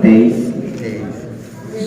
23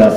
10।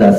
10।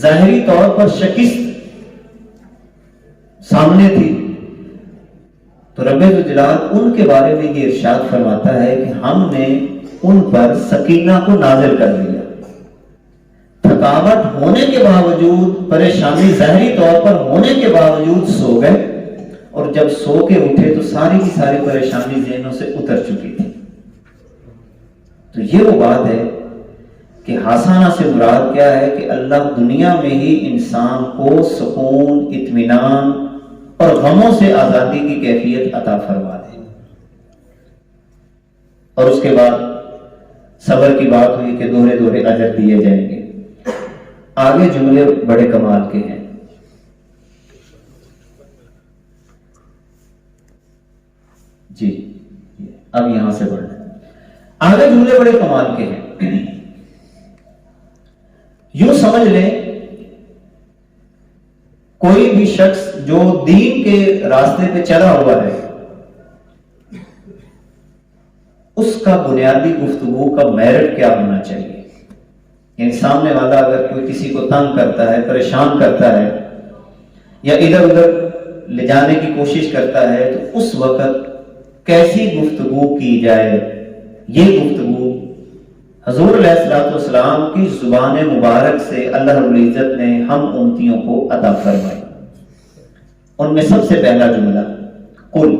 ظاہری طور پر شکست سامنے تھی، تو رب ذوالجلال ان کے بارے میں یہ ارشاد فرماتا ہے کہ ہم نے ان پر سکینہ کو نازل کر دیا. تھکاوٹ ہونے کے باوجود، پریشانی ظاہری طور پر ہونے کے باوجود سو گئے، اور جب سو کے اٹھے تو ساری کی ساری پریشانی ذہنوں سے اتر چکی تھی. تو یہ وہ بات ہے کہ حسانہ سے مراد کیا ہے کہ اللہ دنیا میں ہی انسان کو سکون، اطمینان اور غموں سے آزادی کی کیفیت عطا فرما دے. اور اس کے بعد صبر کی بات ہوئی کہ دوہرے دوہرے اجر دیے جائیں گے. آگے جملے بڑے کمال کے ہیں. جی اب یہاں سے بڑھنا ہے. آگے جملے بڑے کمال کے ہیں. یوں سمجھ لیں کوئی بھی شخص جو دین کے راستے پہ چلا ہوا ہے، اس کا بنیادی گفتگو کا میرٹ کیا ہونا چاہیے. یعنی سامنے والا اگر کوئی کسی کو تنگ کرتا ہے، پریشان کرتا ہے، یا ادھر ادھر لے جانے کی کوشش کرتا ہے، تو اس وقت کیسی گفتگو کی جائے. یہ گفتگو حضور علیہ الصلوۃ والسلام کی زبان مبارک سے اللہ رب العزت نے ہم امتیوں کو عطا فرمائی. ان میں سب سے پہلا جملہ قل،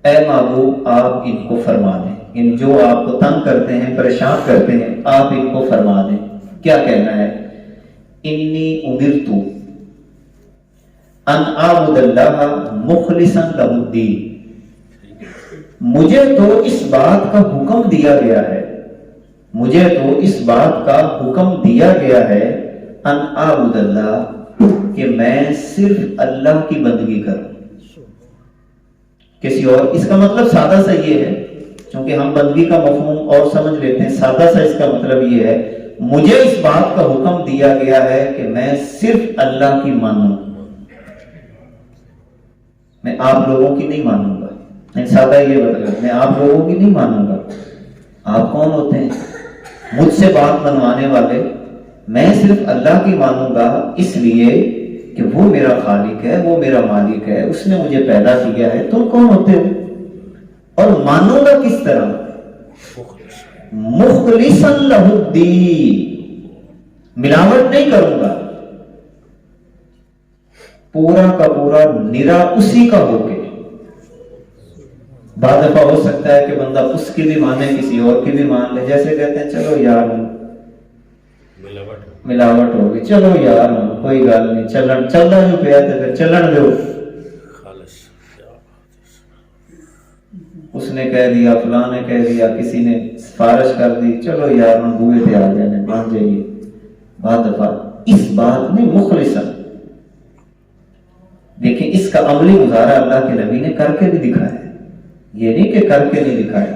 اے محبوب آپ ان کو فرما دیں. یعنی جو آپ کو تنگ کرتے ہیں، پریشان کرتے ہیں، آپ ان کو فرما دیں. کیا کہنا ہے؟ انی امرت ان اعبد اللہ مخلصا لہ الدین. مجھے تو اس بات کا حکم دیا گیا ہے، مجھے تو اس بات کا حکم دیا گیا ہے ان اعبد اللہ، کہ میں صرف اللہ کی بندگی کروں. کسی اور، اس کا مطلب سادہ سا یہ ہے، چونکہ ہم بندگی کا مفہوم اور سمجھ لیتے ہیں، سادہ سا اس کا مطلب یہ ہے مجھے اس بات کا حکم دیا گیا ہے کہ میں صرف اللہ کی مانوں، میں آپ لوگوں کی نہیں مانوں گا. سادہ یہ مطلب، میں آپ لوگوں کی نہیں مانوں گا. آپ کون ہوتے ہیں مجھ سے بات منوانے والے؟ میں صرف اللہ کی مانوں گا، اس لیے کہ وہ میرا خالق ہے، وہ میرا مالک ہے، اس نے مجھے پیدا کیا ہے. تم کون ہوتے ہو؟ اور مانوں گا کس طرح؟ مخلصا لہ الدین، ملاوٹ نہیں کروں گا، پورا کا پورا نرا اسی کا ہو کے. بعض دفعہ ہو سکتا ہے کہ بندہ اس کی بھی مانے، کسی اور کی بھی مان لے. جیسے کہتے ہیں چلو یار ملاوٹ ہوگی، چلو یار کوئی گل نہیں، چلنا جو پیا تو پھر چلن دو. اس نے کہہ دیا، فلاں نے کہہ دیا، کسی نے سفارش کر دی، چلو یار ہم بوئے تھے آ جانے، مان جائیے. بعض دفعہ اس بات میں مخلصا، دیکھیں اس کا عملی مظاہرہ اللہ کے نبی نے کر کے بھی دکھایا. یہ نہیں کہ کر کے نہیں دکھایا.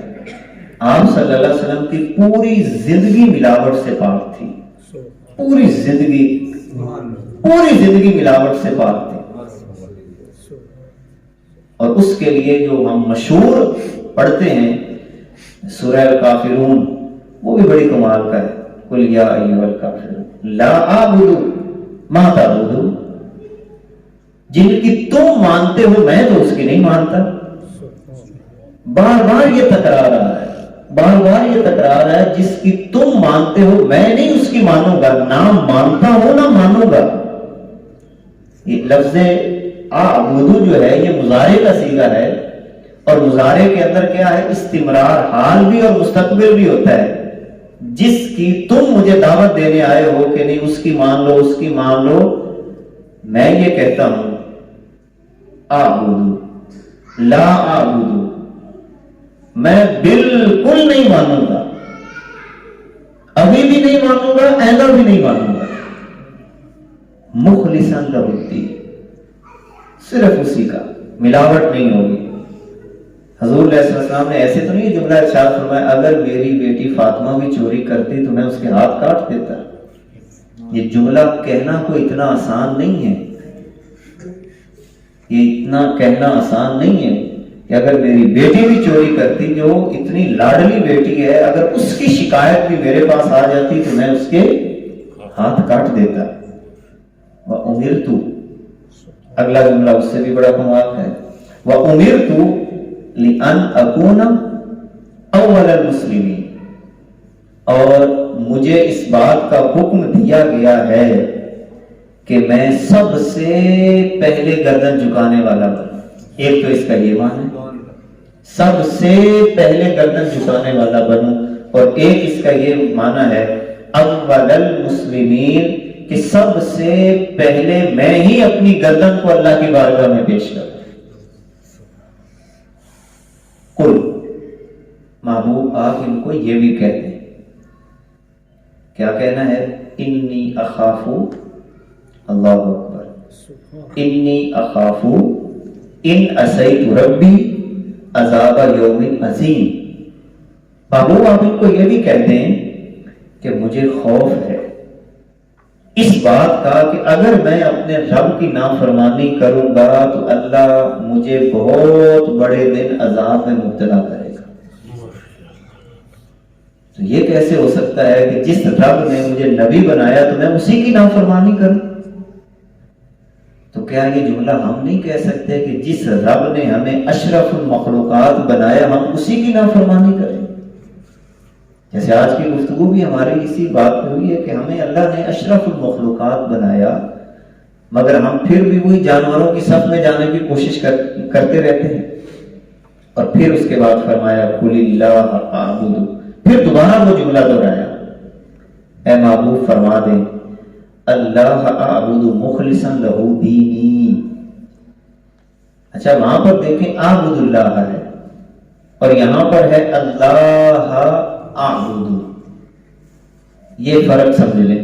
آپ صلی اللہ علیہ وسلم کی پوری زندگی ملاوٹ سے پاک تھی، پوری زندگی ملاوٹ سے پاک تھی. اور اس کے لیے جو ہم مشہور پڑھتے ہیں سورہ الکافرون، وہ بھی بڑی کمال کا ہے. قل یا ایھا الکافرون لا اعبد ما تعبدون، جن کی تم مانتے ہو میں تو اس کی نہیں مانتا. بار بار یہ تکرار رہا ہے، بار بار یہ تکرار ہے، جس کی تم مانتے ہو میں نہیں اس کی مانوں گا. نہ مانتا ہوں نہ مانوں گا. یہ لفظ اعبدو جو ہے یہ مضارع کا صیغہ ہے، اور مضارع کے اندر کیا ہے؟ استمرار، حال بھی اور مستقبل بھی ہوتا ہے. جس کی تم مجھے دعوت دینے آئے ہو کہ نہیں اس کی مان لو، اس کی مان لو، میں یہ کہتا ہوں اعبدو لا اعبدو، میں بالکل نہیں مانوں گا، ابھی بھی نہیں مانوں گا، آئندہ بھی نہیں مانوں گا. مخلصا لہ الدین، صرف اسی کا، ملاوٹ نہیں ہوگی. حضور علیہ السلام نے ایسے تو نہیں جملہ ارشاد فرمایا اگر میری بیٹی فاطمہ بھی چوری کرتی تو میں اس کے ہاتھ کاٹ دیتا. یہ جملہ کہنا کوئی اتنا آسان نہیں ہے، یہ اتنا کہنا آسان نہیں ہے کہ اگر میری بیٹی بھی چوری کرتی، جو اتنی لاڈلی بیٹی ہے، اگر اس کی شکایت بھی میرے پاس آ جاتی تو میں اس کے ہاتھ کاٹ دیتا. وَأُمِرْتُ، اگلا جملہ اس سے بھی بڑا کمال ہے، وَأُمِرْتُ لِأَنْ أَكُونَ أَوَّلَ الْمُسْلِمِينَ، اور مجھے اس بات کا حکم دیا گیا ہے کہ میں سب سے پہلے گردن جھکانے والا بنوں۔ ایک تو اس کا یہ معنی ہے سب سے پہلے گردن جھکانے والا بنوں، اور ایک اس کا یہ معنی ہے اول المسلمین، کہ سب سے پہلے میں ہی اپنی گردن کو اللہ کی بارگاہ میں پیش کروں۔ کل محبوب آپ ان کو یہ بھی کہتے ہیں، کیا کہنا ہے؟ انی اخاف، اللہ اکبر، انی اخاف ان عصیت ربی عذاب یوم عظیم۔ محبوب آپ ان کو یہ بھی کہتے ہیں کہ مجھے خوف ہے اس بات کا کہ اگر میں اپنے رب کی نافرمانی کروں گا تو اللہ مجھے بہت بڑے دن عذاب میں مبتلا کرے گا۔ تو یہ کیسے ہو سکتا ہے کہ جس رب نے مجھے نبی بنایا تو میں اسی کی نافرمانی کروں؟ تو کیا یہ جملہ ہم نہیں کہہ سکتے کہ جس رب نے ہمیں اشرف المخلوقات بنایا ہم اسی کی نافرمانی کریں؟ جیسے آج کی گفتگو بھی ہماری اسی بات پہ ہوئی ہے کہ ہمیں اللہ نے اشرف المخلوقات بنایا، مگر ہم پھر بھی وہی جانوروں کی صف میں جانے کی کوشش کرتے رہتے ہیں۔ اور پھر اس کے بعد فرمایا قل اللہ اعبد، پھر دوبارہ وہ جملہ دہرایا، اے محبوب فرما دیں اللہ اعبد مخلصا لہ دینی۔ اچھا وہاں پر دیکھیں اعبد اللہ ہے اور یہاں پر ہے اللہ اعبد، یہ فرق سمجھ لیں۔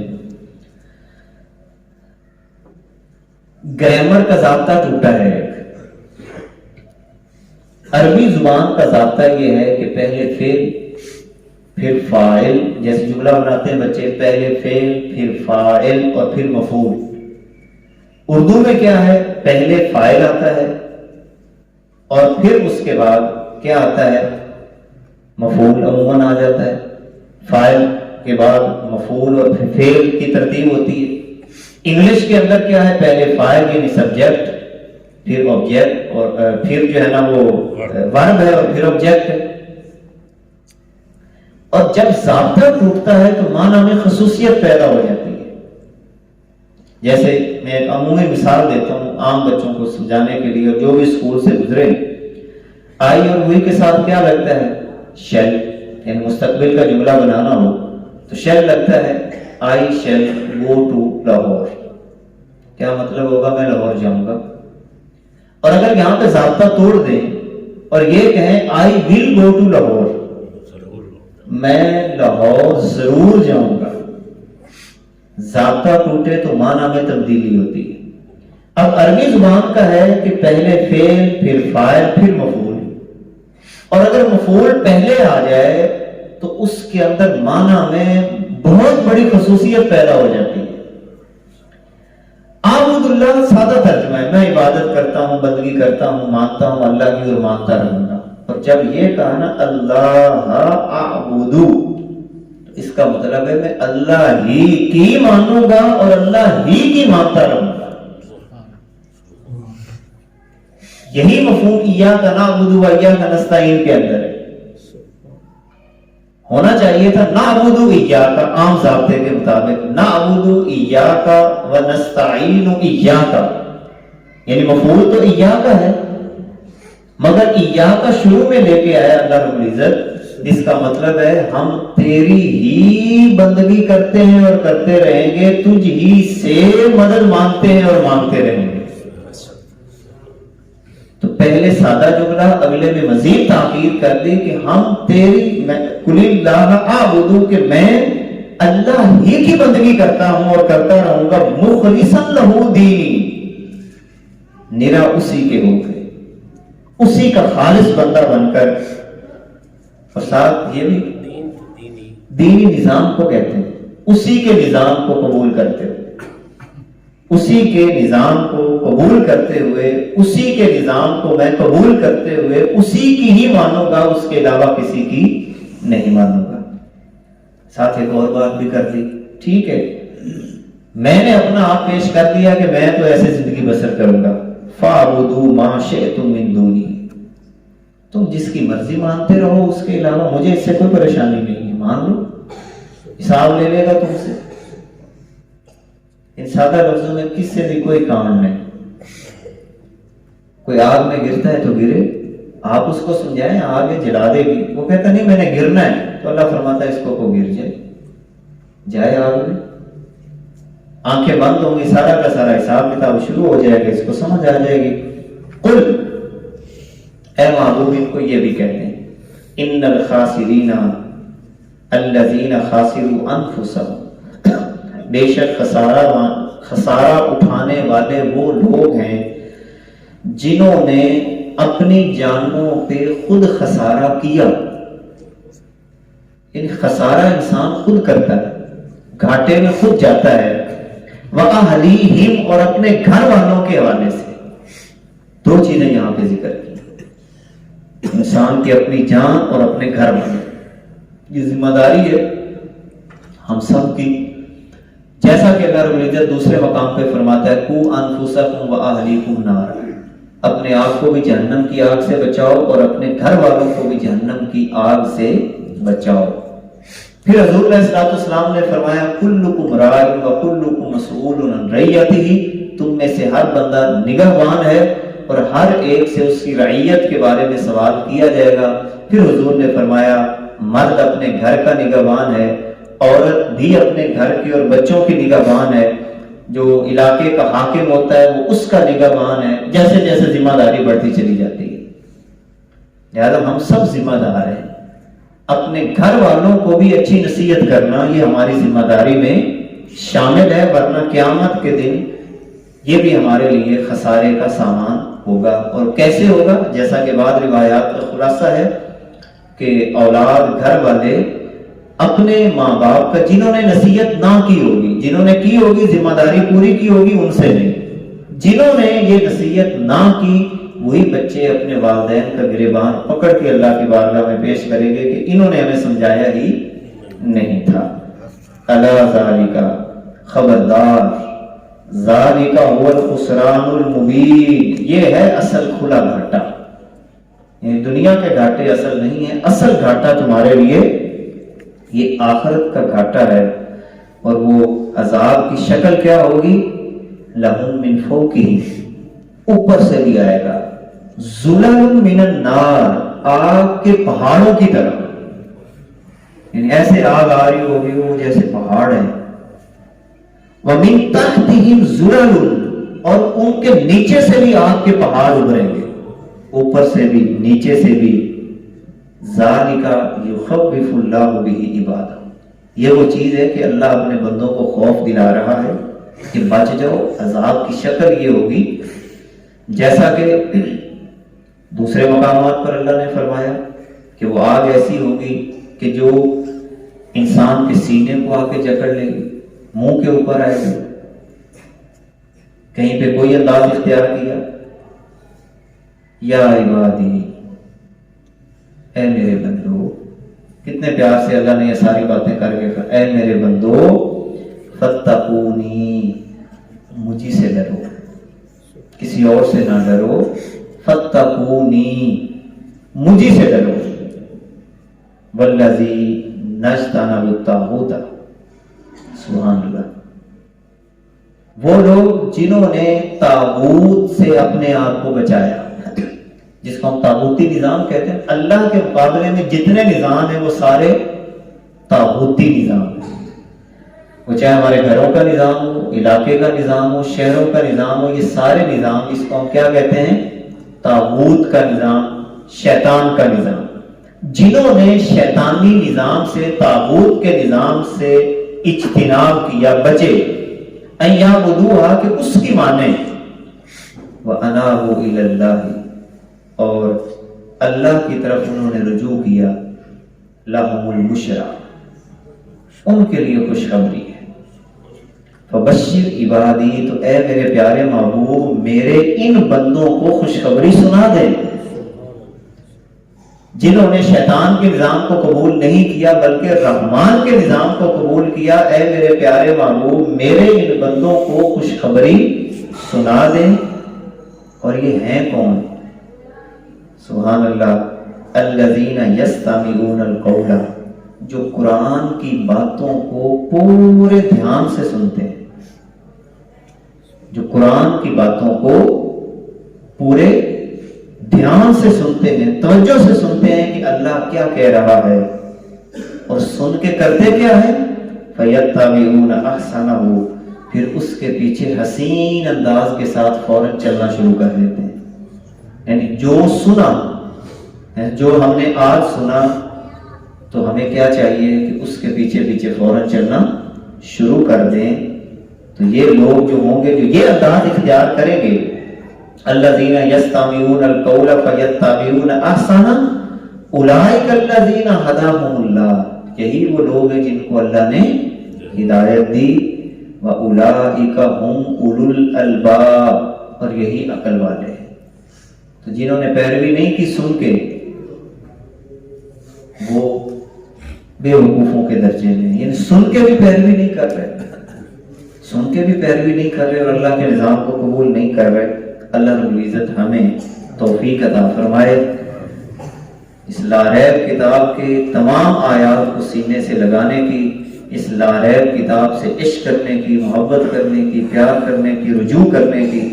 گرامر کا ضابطہ ٹوٹا ہے ایک، عربی زبان کا ضابطہ یہ ہے کہ پہلے فعل پھر فاعل، جیسے جملہ بناتے ہیں بچے، پہلے فعل پھر فاعل اور پھر مفعول۔ اردو میں کیا ہے؟ پہلے فاعل آتا ہے اور پھر اس کے بعد کیا آتا ہے؟ مفعول عموماً آ جاتا ہے، فاعل کے بعد مفعول اور پھر فعل کی ترتیب ہوتی ہے۔ انگلش کے اندر کیا ہے؟ پہلے فاعل یعنی سبجیکٹ، پھر آبجیکٹ، اور پھر جو ہے نا وہ ورب ہے اور پھر آبجیکٹ ہے۔ اور جب ضابطہ ٹوٹتا ہے تو معنی میں خصوصیت پیدا ہو جاتی ہے۔ جیسے میں ایک عمومی مثال دیتا ہوں عام بچوں کو سمجھانے کے لیے، اور جو بھی اسکول سے گزرے، آئی اور ہوئی کے ساتھ کیا لگتا ہے؟ شیل، یعنی مستقبل کا جملہ بنانا ہو تو شیل لگتا ہے I shall go to Lahore, کیا مطلب ہوگا؟ میں لاہور جاؤں گا۔ اور اگر یہاں پہ ضابطہ توڑ دیں اور یہ کہیں آئی ول گو ٹو لاہور، میں لاہور ضرور جاؤں گا، ضابطہ ٹوٹے تو معنی میں تبدیلی ہوتی ہے۔ اب عربی زبان کا ہے کہ پہلے فعل پھر فاعل پھر مفعول، اور اگر مفعول پہلے آ جائے تو اس کے اندر معنی میں بہت بڑی خصوصیت پیدا ہو جاتی ہے۔ اعبد اللہ سادہ ترجمہ ہے، میں عبادت کرتا ہوں، بندگی کرتا ہوں، مانتا ہوں اللہ کی اور مانتا رہوں گا۔ اور جب یہ کہا نا اللہ اعبد، تو اس کا مطلب ہے میں اللہ ہی کی مانوں گا اور اللہ ہی کی مانتا رہوں گا۔ یہی مفہوم ایاک نعبد و ایاک نستعین کے اندر ہے۔ ہونا چاہیے تھا نعبد ایاک، عام ضابطے کے مطابق نعبد ایاک و نستعین ایاک، یعنی مفعول تو ایاک ہے مگر ایاک شروع میں لے کے آیا اللہ رب العزت، جس کا مطلب ہے ہم تیری ہی بندگی کرتے ہیں اور کرتے رہیں گے، تجھ ہی سے مدد مانگتے ہیں اور مانگتے رہیں گے۔ تو پہلے سادہ جملہ، اگلے میں مزید تاکید کر دی کہ ہم تیری قل اللہ اعبد، کہ میں اللہ ہی کی بندگی کرتا ہوں اور کرتا رہوں گا، مخلصا لہ دینی، نرا اسی کے ہو گئے، اسی کا خالص بندہ بن کر۔ اور ساتھ یہ بھی دینی نظام کو کہتے ہیں، اسی کے نظام کو قبول کرتے ہوئے، اسی کے نظام کو قبول کرتے ہوئے، اسی کے نظام کو میں قبول کرتے ہوئے اسی کی ہی مانوں گا، اس کے علاوہ کسی کی نہیں مانوں گا۔ ساتھ ایک اور بات بھی کر دی، ٹھیک ہے میں نے اپنا آپ پیش کر دیا کہ میں تو ایسے زندگی بسر کروں گا. فَاعْبُدُوا مَا شِئْتُم مِّن دُونِهِ، تم جس کی مرضی مانتے رہو، اس کے علاوہ مجھے اس سے کوئی پریشانی نہیں ہے. مان لو، حساب لے لے گا تم سے. ان سادہ لفظوں میں کس سے بھی کوئی کام نہیں. کوئی آگ میں گرتا ہے تو گرے، آپ اس کو سمجھائیں آگ جلا دے گی، وہ کہتا نہیں میں نے گرنا ہے، تو اللہ فرماتا ہے اس کو گر جائے آگ میں. آنکھیں بند ہوں گی، سارا کا سارا حساب کتاب شروع ہو جائے گا، اس کو سمجھ آ جائے گی. قل، اے محبوب ان کو یہ بھی کہتے ہیں، ان الخاسرین الذین خاسروا انفسهم، بے شک خسارہ اٹھانے والے وہ لوگ ہیں جنہوں نے اپنی جانوں پہ خود خسارہ کیا. یعنی خسارہ انسان خود کرتا ہے، گھاٹے میں خود جاتا ہے. وَأَهْلِيهِمْ، اور اپنے گھر والوں کے حوالے سے. دو چیزیں یہاں پہ ذکر کی، انسان کی اپنی جان اور اپنے گھر والے. یہ ذمہ داری ہے ہم سب کی. جیسا کہ اللہ رب العزت دوسرے مقام پہ فرماتا ہے قُوا أَنفُسَكُمْ وَأَهْلِيكُمْ نَارًا، اپنے آپ کو بھی جہنم کی آگ سے بچاؤ اور اپنے گھر والوں کو بھی جہنم کی آگ سے بچاؤ. پھر حضور علیہ الصلوۃ والسلام نے فرمایا کلکم راع وکلکم مسئول عن رعیتہ، تم میں سے ہر بندہ نگہبان ہے اور ہر ایک سے اس کی رعیت کے بارے میں سوال کیا جائے گا. پھر حضور نے فرمایا مرد اپنے گھر کا نگہبان ہے، عورت بھی اپنے گھر کی اور بچوں کی نگہبان ہے، جو علاقے کا حاکم ہوتا ہے وہ اس کا نگہبان ہے. جیسے جیسے ذمہ داری بڑھتی چلی جاتی ہے. لہٰذا ہم سب ذمہ دار ہیں. اپنے گھر والوں کو بھی اچھی نصیحت کرنا یہ ہماری ذمہ داری میں شامل ہے، ورنہ قیامت کے دن یہ بھی ہمارے لیے خسارے کا سامان ہوگا. اور کیسے ہوگا؟ جیسا کہ بعض روایات کا خلاصہ ہے کہ اولاد، گھر والے اپنے ماں باپ کا جنہوں نے نصیحت نہ کی ہوگی، جنہوں نے کی ہوگی ذمہ داری پوری کی ہوگی، ان سے نہیں. جنہوں نے یہ نصیحت نہ کی وہی بچے اپنے والدین کا گریبان پکڑ کے اللہ کی بارگاہ میں پیش کریں گے کہ انہوں نے ہمیں سمجھایا ہی نہیں تھا. الا ذالک، خبردار، ذالک هو الخسران المبین، یہ ہے اصل کھلا گھاٹا. یعنی دنیا کے گھاٹے اصل نہیں ہے، اصل گھاٹا تمہارے لیے یہ آخرت کا گھاٹا ہے. اور وہ عذاب کی شکل کیا ہوگی؟ لہم من فوقہ، اوپر سے بھی آئے گا، ظلل من النار، آگ کے پہاڑوں کی طرح. یعنی ایسے آگ آ رہی ہوگی وہ جیسے پہاڑ ہے. ومن تحتہم ظلل، اور ان کے نیچے سے بھی آگ کے پہاڑ ابھریں گے، اوپر سے بھی نیچے سے بھی. ذالک یخوف اللہ بہ عبادہ، یہ وہ چیز ہے کہ اللہ اپنے بندوں کو خوف دلا رہا ہے کہ بچ جاؤ. عذاب کی شکل یہ ہوگی جیسا کہ دوسرے مقامات پر اللہ نے فرمایا کہ وہ آگ ایسی ہوگی کہ جو انسان کے سینے کو آ کے جکڑ لے گی، منہ کے اوپر آئے گی. کہیں پہ کوئی انداز اختیار کیا، یا عبادی، اے میرے بندو. کتنے پیار سے اللہ نے یہ ساری باتیں کر کے کہا، اے میرے بندو فاتقونی، مجھی سے ڈرو، کسی اور سے نہ ڈرو. فاتقونی، مجھی سے ڈرو. والذی نجتنب الطاغوت، سبحان اللہ، وہ لوگ جنہوں نے طاغوت سے اپنے آپ کو بچایا، جس کو ہم طاغوتی نظام کہتے ہیں. اللہ کے مقابلے میں جتنے نظام ہیں وہ سارے طاغوتی نظام ہیں. وہ چاہے ہمارے گھروں کا نظام ہو، علاقے کا نظام ہو، شہروں کا نظام ہو، یہ سارے نظام اس کو ہم کیا کہتے ہیں؟ طاغوت کا نظام، شیطان کا نظام. جنہوں نے شیطانی نظام سے، طاغوت کے نظام سے اجتناب کیا، بچے، ان یعبدوہا، کہ اس کی مانیں، وانابوا الی اللہ، اور اللہ کی طرف انہوں نے رجوع کیا. لہم البشریٰ، ان کے لیے خوشخبری ہے. فبشر عبادی، تو اے میرے پیارے محبوب میرے ان بندوں کو خوشخبری سنا دے. جنہوں نے شیطان کے نظام کو قبول نہیں کیا بلکہ رحمان کے نظام کو قبول کیا، اے میرے پیارے محبوب میرے ان بندوں کو خوشخبری سنا دیں۔ اور یہ ہیں کون؟ سبحان اللہ، الذین یستمعون القول، جو قرآن کی باتوں کو پورے دھیان سے سنتے ہیں، جو قرآن کی باتوں کو پورے دھیان سے سنتے ہیں، توجہ سے سنتے ہیں کہ اللہ کیا کہہ رہا ہے، اور سن کے کرتے کیا ہے؟ فَيَتَّبِعُونَ أَحْسَنَهُ، پھر اس کے پیچھے حسین انداز کے ساتھ فوراً چلنا شروع کر دیتے ہیں۔ یعنی جو سنا، جو ہم نے آج سنا، تو ہمیں کیا چاہیے کہ اس کے پیچھے پیچھے فوراً چلنا شروع کر دیں۔ تو یہ لوگ جو ہوں گے جو یہ انداز اختیار کریں گے، الذین یستمعون القول فیتبعون احسنہ اولئک الذین ھداھم اللہ، یہی وہ لوگ ہیں جن کو اللہ نے ہدایت دی، واولئک ھم اولو الالباب، اور یہی عقل والے ہیں۔ تو جنہوں نے پیروی نہیں کی سن کے، وہ بے وقوفوں کے درجے میں، یعنی سن کے بھی پیروی نہیں کر رہے، سن کے بھی پیروی نہیں کر رہے اور اللہ کے نظام کو قبول نہیں کر رہے۔ اللہ رب العزت ہمیں توفیق عطا فرمائے، اس لا ریب کتاب کے تمام آیات کو سینے سے لگانے کی، اس لا ریب کتاب سے عشق کرنے کی، محبت کرنے کی، پیار کرنے کی، رجوع کرنے کی،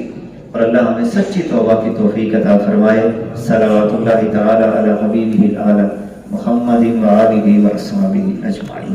اور اللہ ہمیں سچی توبہ کی توفیق عطا فرمائے۔ صلوات اللہ تعالی علی حبیبہ الاعلی محمد و آلہ و اصحابہ اجمعین۔